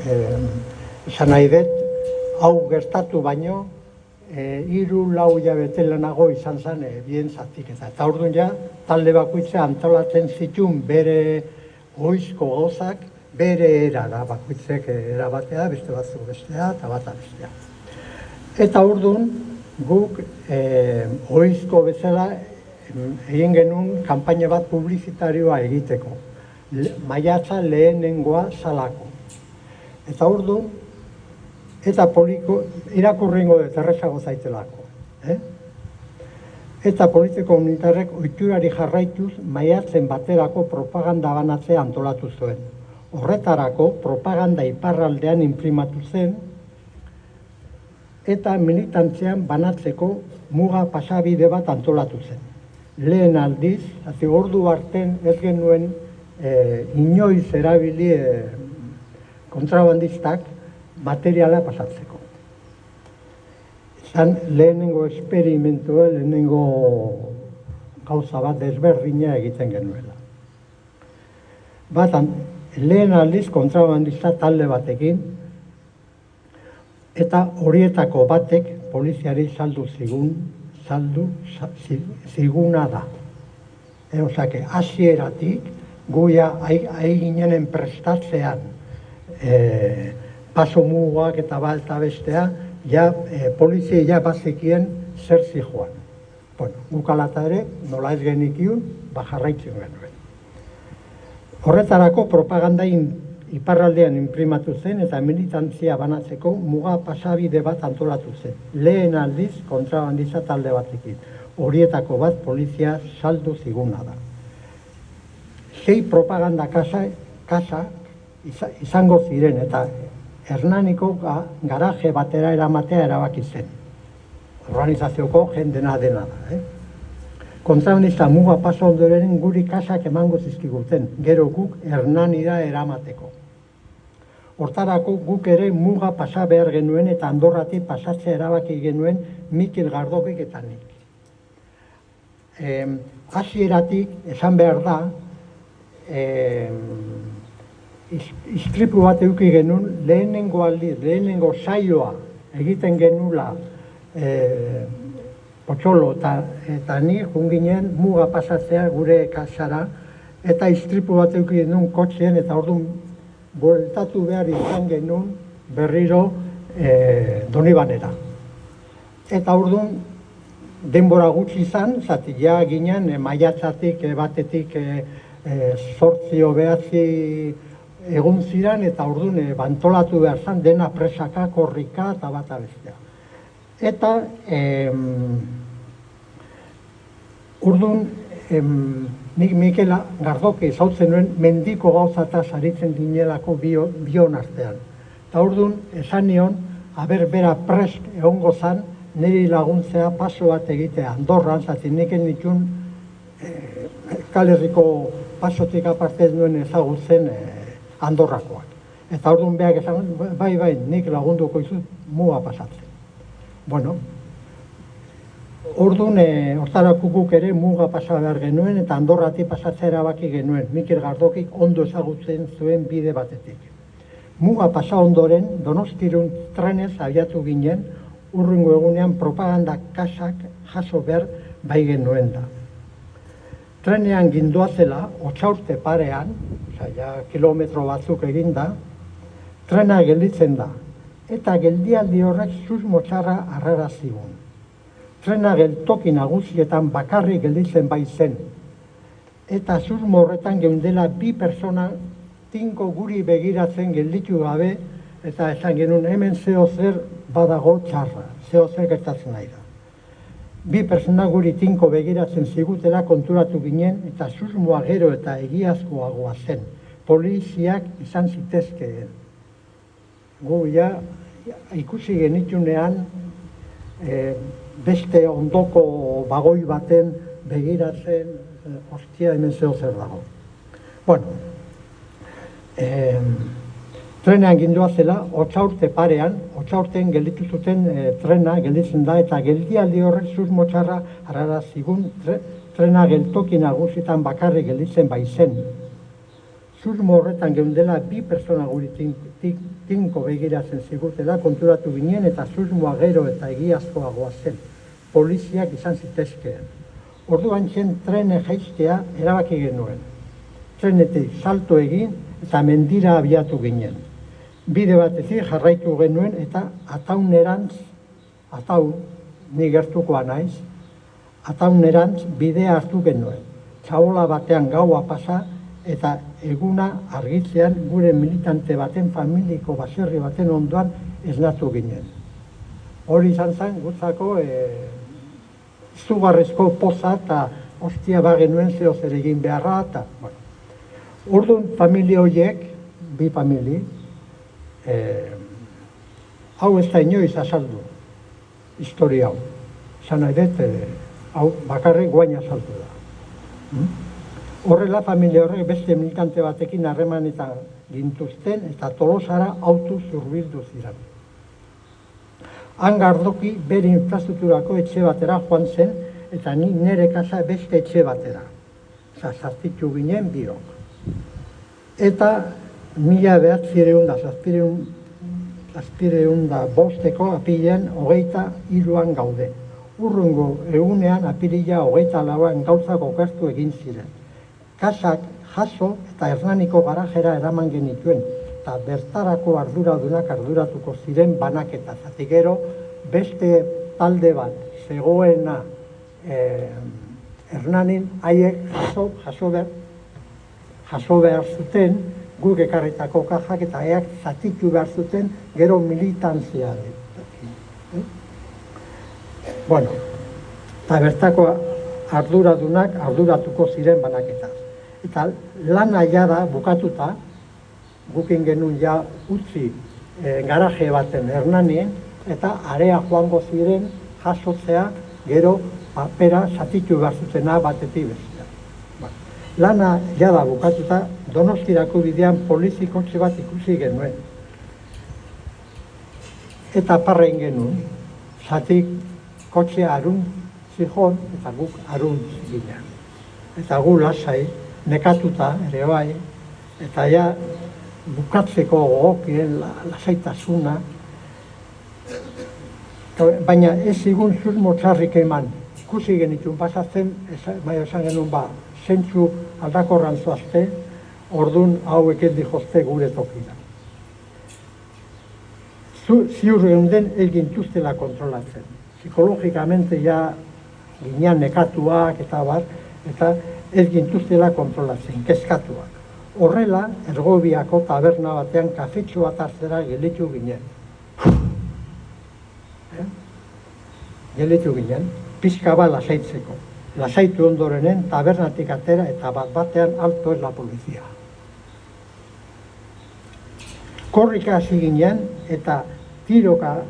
esan nahi dut, hau gertatu baino, 3-4 hilabete lehenago izan zen bien zatiketa. Eta orduan ja, talde bakoitza antolatzen zituen bere ohizko gauzak, bere erara, bakoitzek erabatea, beste batzuk bestea, eta bata bestea. Eta orduan, guk ohizko bezala egin genuen kanpaina bat publizitarioa egiteko. Maiatza lehenengoa zalako. Eta orduan, eta irakurringo dut errezago zaitelako. Eta politiko komunitarrek ohiturari jarraituz maiatzen baterako propaganda banatzea antolatu zuen. Horretarako propaganda iparraldean inprimatu zen eta militantzean banatzeko muga pasabide bat antolatu zen. Lehen aldiz, ordu arten ez genuen inoiz erabili kontrabandistak materiala pasatzeko. Zan lehenengo esperimentua, lehenengo gauza bat desberdina egiten genuela. Batan, lehen aldiz kontrabandista talde batekin, eta horietako batek poliziari saldu ziguna da. Osake, hasieratik, guia aiginen prestatzean, paso mugak eta balta bestea, polizia bazekien zer zijoan. Gukalata ere, nola ez genikiun, jarraitzen genuen. Horretarako propaganda iparraldean inprimatu zen eta militantzia banatzeko muga pasabide bat antolatu zen. Lehen aldiz kontrabandista talde batekin. Horietako bat polizia saldu ziguna da. 6 propaganda kasa izango ziren eta Hernaniko garaje batera eramatea erabaki zen. Organizazioko jendena dena da. Kontrabandista muga paso ondoren guri kasak emango zizkiguten, gero guk Hernanira eramateko. Hortarako guk ere muga pasa behar genuen eta Andorratik pasatzea erabaki genuen Mikel Gardokik eta nik. Hasieratik esan behar da, istripu bat eduki genuen lehenengo aldiz, lehenengo saioa egiten genula Potxolo eta ni junginen muga pasatzea gure kasara eta istripu bat eduki genuen kotxean eta orduan bueltatu behar izan genuen berriro Donibanera. Eta orduan denbora gutxi izan, zati ja ginen maiatzatik batetik 8 9 egun ziren eta orduan bantolatu behar zen dena presaka, korrika eta bata bestea. Eta orduan nik Mikel Gardoki zautzen nuen mendiko gauzataz aritzen ginelako bion artean. Eta orduan esan nion, bera presk egongo zan, niri laguntzea paso bat egitea Andorran, zati nik nituen Euskal Herriko pasotik aparte nuen ezagutzen Andorrakoak. Eta orduan behak esan, bai, nik lagunduko izut muga pasatzen. Bueno, orduan hortarako guk ere muga pasa behar genuen eta Andorratik pasatzea erabaki genuen. Mikel Gardokik ondo ezagutzen zuen bide batetik. Muga pasa ondoren, Donostirun trenez abiatu ginen, urrengo egunean propaganda kasak jaso behar bai genuen da. Trenean gindoazela, Otsaurte parean, kilometro batzuk eginda, trena gelditzen da. Eta geldialdi horrek susmo txarra arrara zigun. Trena geltoki nagusietan bakarrik gelditzen bai zen. Eta susmo horretan geundela 2 pertsona tinko guri begiratzen gelditu gabe, eta esan genuen hemen zeo zer badago txarra, zeo zer gertatzen nahi da. 2 pertsona guri tinko begiratzen zigutela konturatu ginen eta susmoa gero eta egiazkoagoa zen. Poliziak izan zitezkeen. Gu ikusi genitunean beste ondoko bagoi baten begiratzen hostia hemen zeo zer dago. Bueno, trenean gindoazela, Otsaurte parean, Otsaurten gelditu zuten trena gelditzen da eta geldialdi horrek susmo txarra arrara zigun trena geltoki nagusietan bakarrik gelditzen bai zen. Susmo horretan geundela 2 pertsona guri tinko begiratzen zigutela konturatu ginen eta susmoa gero eta egiazkoagoa zen. Poliziak izan zitezkeen. Orduan txen trene jaistea erabaki genuen. Trenetik salto egin eta mendira abiatu ginen. Bide batetik jarraitu genuen eta ataunerantz, ni gertukoa naiz, ataunerantz bidea hartu genuen. Txabola batean gaua pasa eta eguna argitzean gure militante baten familiko baserri baten ondoan esnatu ginen. Hori izan zen gutzako izugarrezko poza eta ostia bagenuen zeo zer egin beharra eta, bueno. Orduan familia horiek, bi famili, hau ez da inoiz azaldu, historia hau. Zan nahi dut, hau bakarrik guain azaldu da. Horrela familia horrek beste militante batekin harremanetan gintuzten eta Tolosara autu zurbildu ziren. Han Gardoki bere infrastrukturako etxe batera joan zen eta ni nire kasa beste etxe batera. Zartitu ginen biok. Eta 1975 apilean 23an gaude. Urrungo egunean apirila 24an gauzak okertu egin ziren. Kasak jaso eta Hernaniko garajera eraman genituen eta bertarako arduradunak arduratuko ziren banaketa. Zatik gero beste talde bat zegoena Hernanin haiek jaso behar zuten, guk ekarritako kajak eta haiek zatitu behar zuten gero militantzia. Bueno, eta bertako arduradunak arduratuko ziren banaketa. Eta lana jada bukatuta, gukin genuen ja utzi garaje baten Hernanien, eta area joango ziren jasotzea gero papera zatitu behar zutena batetik bestea. Lana jada bukatuta, Donostirako bidean polizikotxe bat ikusi genuen. Eta parrein genuen, zatik kotxea arun zihon eta guk arun ginen. Eta gu lasai, nekatuta ere bai, eta ja bukatzeko gogokien lasaitasuna, baina ez zigun susmo txarrik eman. Ikusi genitun pasatzen, esan genuen zentzu aldakorran zoazte, orduan hauek dihozte gure tokira. Ziur geunden ez gintuztela kontrolatzen. Psikologikamente ja ginean nekatuak eta bar, eta ez gintuztela kontrolatzen, kezkatuak. Horrela, Ergobiako taberna batean kafetxo bat hartzera gelitu ginen. Gelitu ginen, pixka bat lasaitzeko. Lasaitu ondorenen tabernatik atera eta bat-batean alto ez la polizia. Korrika hasi ginen eta tiroka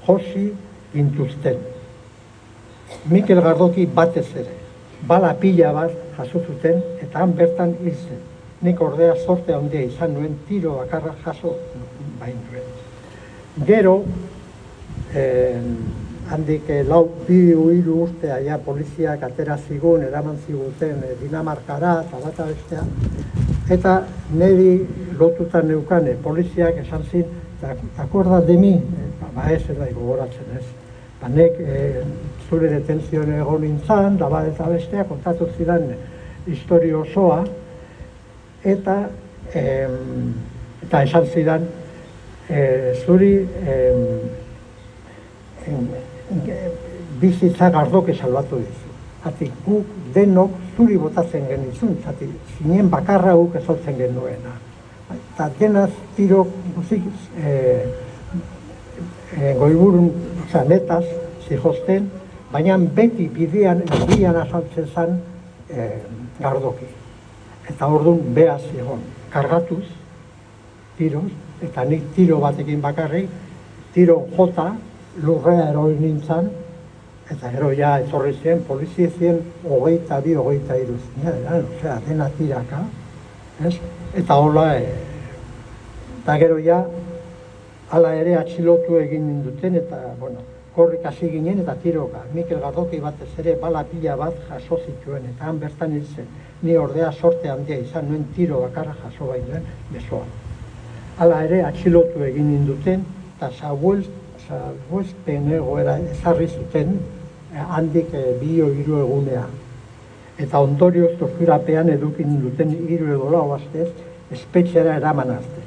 josi gintuzten. Mikel Gardoki batez ere, bala pila bat jaso zuten eta han bertan hil zen. Nik ordea zorte handia izan nuen tiro bakarra jaso bain nuen. Gero, handik hiru urte aia poliziak atera zigun, eraman ziguten Dinamarkara eta bata bestea, eta niri lotuta neukane poliziak esan zin, akordat de mi? Ez da gogoratzen ez. Nek zure detenzioen egon nintzen, da bat eta bestea, kontatu zidan histori osoa, eta esan zidan, zuri bizitza Gardoke salbatu dizu. Zati, guk denok zuri botatzen genizun, zati, zinen bakarra guk ezotzen genuena. Eta denaz tiro guzik goiburun netaz zihozten, baina beti bidean azaltzen zen Gardoki. Eta orduan behaz egon, kargatuz, tiroz, eta nik tiro batekin bakarrik, tiro jota, lurrea eroi nintzen, eta gero ja etorri zen, polizia zien 22, 23 zinean, osea, dena tiraka, eta hola, eta gero ja, hala ere atxilotu egin ninduten, eta, bueno, korrik hasi ginen eta tiroka. Mikel Gardoki batez ere bala pila bat jaso zituen, eta han bertan hil zen. Ni ordea sorte handia izan nuen tiro bakarra jaso bainuen besoan. Hala ere, atxilotu egin ninduten, eta salbuespen egoera ezarri zuten handik 2-3 egunean. Eta ondorioz torturapean edukin duten 3 edo 4 astez, espetxera eraman arte.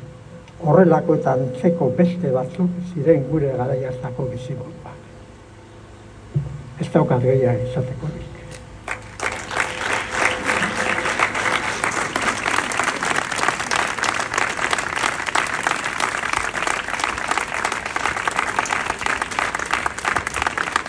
Horrelako eta antzeko beste batzuk ziren gure garai hartako bizimondoak. Ez daukat gehiago izateko.